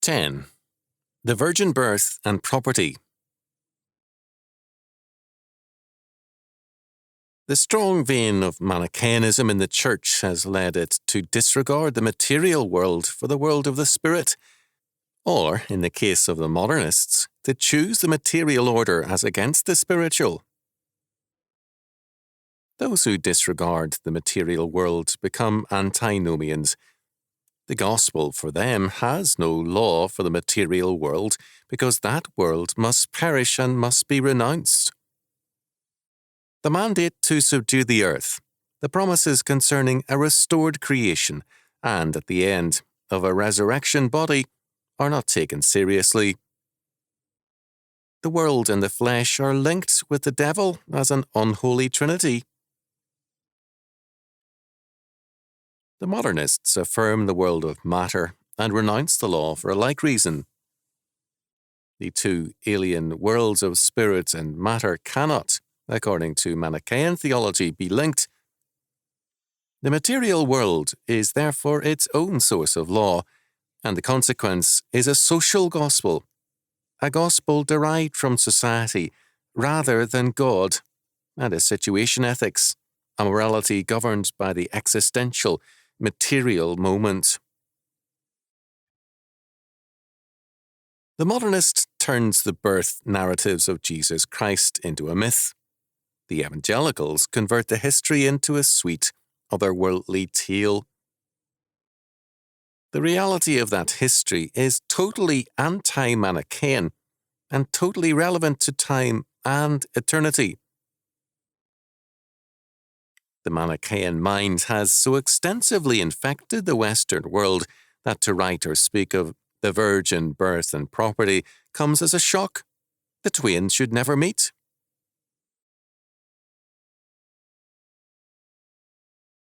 10. The virgin birth and property. The strong vein of Manichaeanism in the Church has led it to disregard the material world for the world of the Spirit, or, in the case of the modernists, to choose the material order as against the spiritual. Those who disregard the material world become antinomians. The gospel for them has no law for the material world because that world must perish and must be renounced. The mandate to subdue the earth, the promises concerning a restored creation, and at the end of a resurrection body are not taken seriously. The world and the flesh are linked with the devil as an unholy trinity. The modernists affirm the world of matter and renounce the law for a like reason. The two alien worlds of spirit and matter cannot, according to Manichaean theology, be linked. The material world is therefore its own source of law, and the consequence is a social gospel, a gospel derived from society rather than God, and a situation ethics, a morality governed by the existential, material moment. The modernist turns the birth narratives of Jesus Christ into a myth. The evangelicals convert the history into a sweet, otherworldly tale. The reality of that history is totally anti-Manichaean and totally relevant to time and eternity. The Manichaean mind has so extensively infected the Western world that to write or speak of the virgin birth and property comes as a shock. The twain should never meet.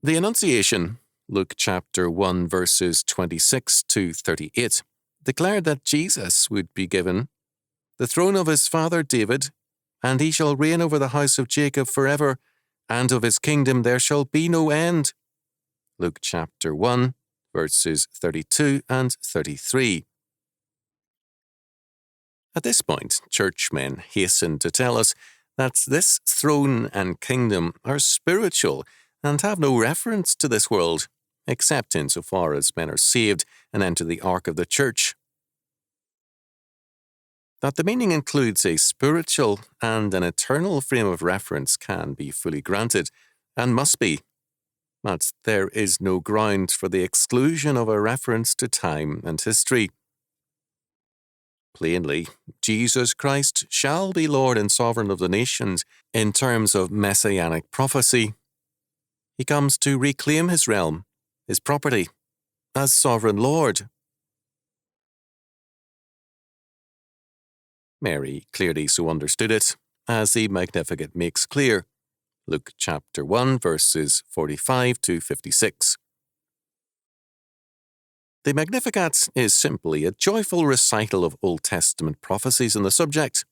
The Annunciation, Luke chapter 1 verses 26 to 38, declared that Jesus would be given the throne of his father David, and he shall reign over the house of Jacob forever, and of his kingdom there shall be no end. Luke chapter 1 verses 32 and 33. At this point, churchmen hasten to tell us that this throne and kingdom are spiritual and have no reference to this world, except insofar as men are saved and enter the ark of the church. That the meaning includes a spiritual and an eternal frame of reference can be fully granted, and must be, but there is no ground for the exclusion of a reference to time and history. Plainly, Jesus Christ shall be Lord and Sovereign of the nations in terms of messianic prophecy. He comes to reclaim his realm, his property, as Sovereign Lord. Mary clearly so understood it, as the Magnificat makes clear. Luke chapter 1 verses 45 to 56. The Magnificat is simply a joyful recital of Old Testament prophecies on the subject.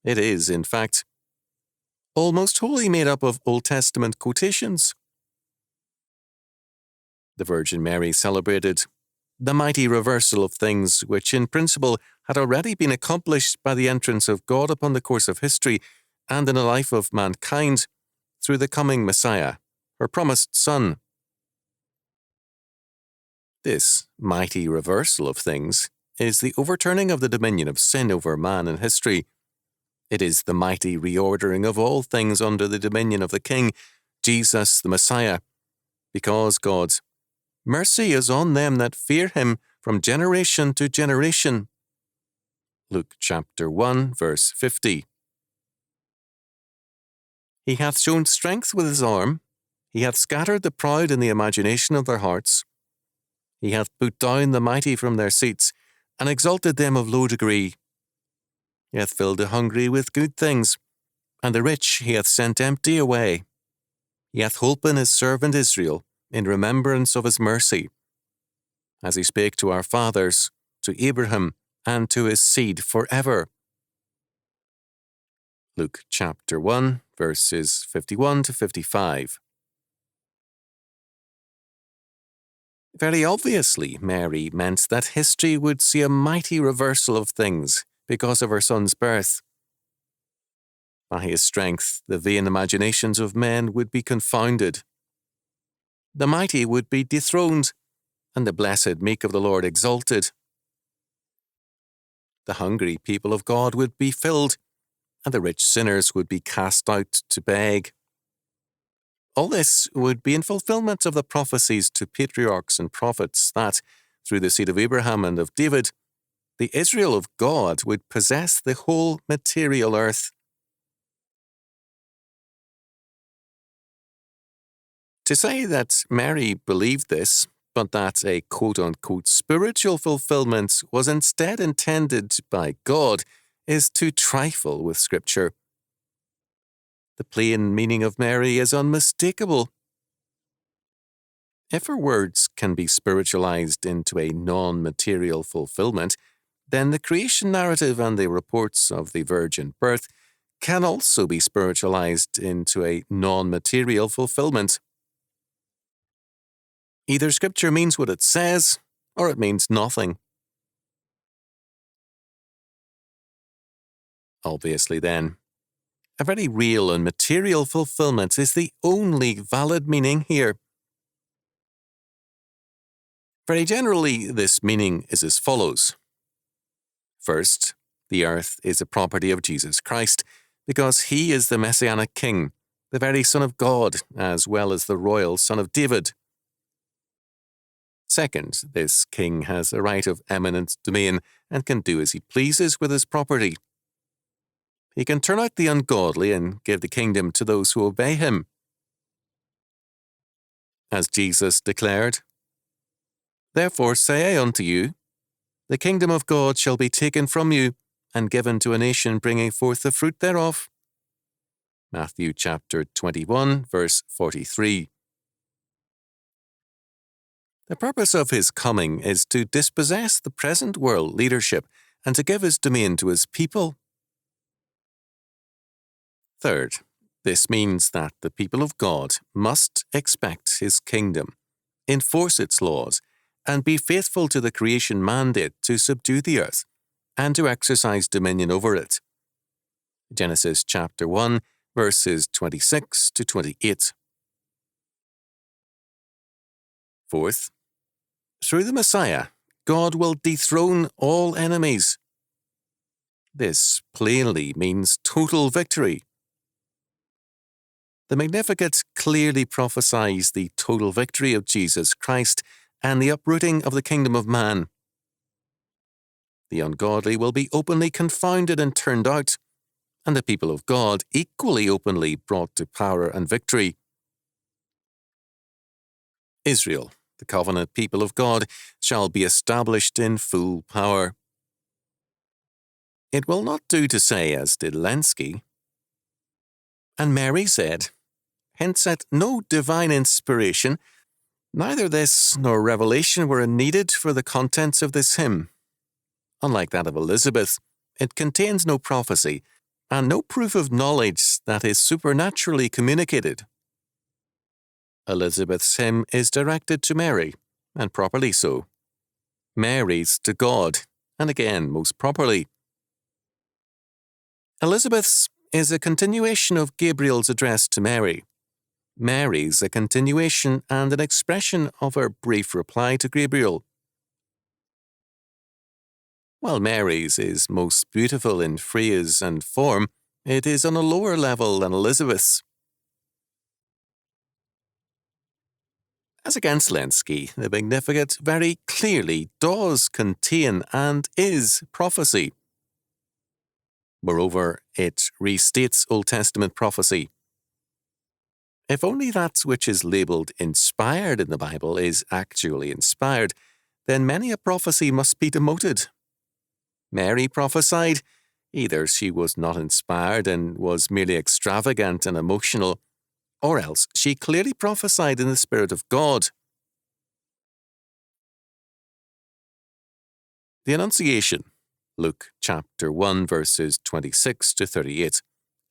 It is, in fact, almost wholly made up of Old Testament quotations. The Virgin Mary celebrated the mighty reversal of things which in principle had already been accomplished by the entrance of God upon the course of history and in the life of mankind through the coming Messiah, her promised Son. This mighty reversal of things is the overturning of the dominion of sin over man in history. It is the mighty reordering of all things under the dominion of the King, Jesus the Messiah, because God's mercy is on them that fear him from generation to generation. Luke chapter 1 verse 50. He hath shown strength with his arm, he hath scattered the proud in the imagination of their hearts. He hath put down the mighty from their seats, and exalted them of low degree. He hath filled the hungry with good things, and the rich he hath sent empty away. He hath holpen his servant Israel, in remembrance of his mercy, as he spake to our fathers, to Abraham, and to his seed forever. Luke chapter 1, verses 51 to 55. Very obviously, Mary meant that history would see a mighty reversal of things because of her son's birth. By his strength, the vain imaginations of men would be confounded. The mighty would be dethroned, and the blessed meek of the Lord exalted. The hungry people of God would be filled, and the rich sinners would be cast out to beg. All this would be in fulfillment of the prophecies to patriarchs and prophets that, through the seed of Abraham and of David, the Israel of God would possess the whole material earth. To say that Mary believed this, but that a quote-unquote spiritual fulfillment was instead intended by God, is to trifle with Scripture. The plain meaning of Mary is unmistakable. If her words can be spiritualized into a non-material fulfillment, then the creation narrative and the reports of the virgin birth can also be spiritualized into a non-material fulfillment. Either Scripture means what it says, or it means nothing. Obviously, then, a very real and material fulfillment is the only valid meaning here. Very generally, this meaning is as follows. First, the earth is a property of Jesus Christ, because he is the Messianic King, the very Son of God, as well as the royal Son of David. Second, this king has a right of eminent domain and can do as he pleases with his property. He can turn out the ungodly and give the kingdom to those who obey him. As Jesus declared, "Therefore say I unto you, the kingdom of God shall be taken from you and given to a nation bringing forth the fruit thereof." Matthew chapter 21, verse 43. The purpose of his coming is to dispossess the present world leadership and to give his domain to his people. Third, this means that the people of God must expect his kingdom, enforce its laws, and be faithful to the creation mandate to subdue the earth and to exercise dominion over it. Genesis chapter 1, verses 26 to 28. Fourth, through the Messiah, God will dethrone all enemies. This plainly means total victory. The Magnificat clearly prophesies the total victory of Jesus Christ and the uprooting of the kingdom of man. The ungodly will be openly confounded and turned out, and the people of God equally openly brought to power and victory. Israel, the covenant people of God, shall be established in full power. It will not do to say, as did Lenski, "And Mary said," hints at no divine inspiration. Neither this nor revelation were needed for the contents of this hymn. Unlike that of Elizabeth, it contains no prophecy and no proof of knowledge that is supernaturally communicated. Elizabeth's hymn is directed to Mary, and properly so. Mary's to God, and again most properly. Elizabeth's is a continuation of Gabriel's address to Mary. Mary's a continuation and an expression of her brief reply to Gabriel. While Mary's is most beautiful in phrase and form, it is on a lower level than Elizabeth's. As against Lenski, the Magnificat very clearly does contain and is prophecy. Moreover, it restates Old Testament prophecy. If only that which is labelled inspired in the Bible is actually inspired, then many a prophecy must be demoted. Mary prophesied, either she was not inspired and was merely extravagant and emotional, or else she clearly prophesied in the Spirit of God. The Annunciation, Luke chapter 1 verses 26 to 38,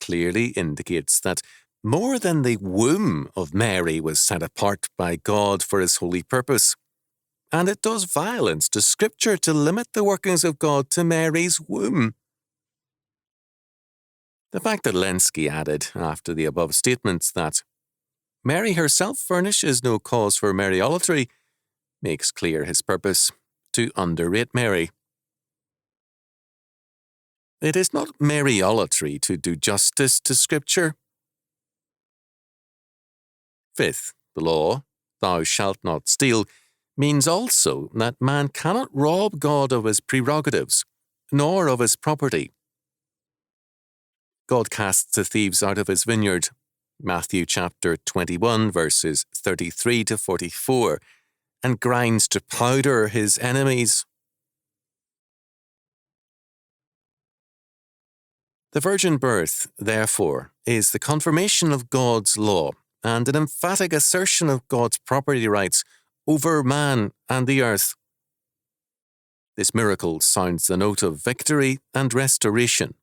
clearly indicates that more than the womb of Mary was set apart by God for his holy purpose. and it does violence to Scripture to limit the workings of God to Mary's womb. The fact that Lenski added, after the above statements, that Mary herself furnishes no cause for Mariolatry makes clear his purpose to underrate Mary. It is not Mariolatry to do justice to Scripture. 5th, the law, thou shalt not steal, means also that man cannot rob God of his prerogatives, nor of his property. God casts the thieves out of his vineyard, Matthew chapter 21, verses 33 to 44, and grinds to powder his enemies. The virgin birth, therefore, is the confirmation of God's law and an emphatic assertion of God's property rights over man and the earth. This miracle sounds the note of victory and restoration.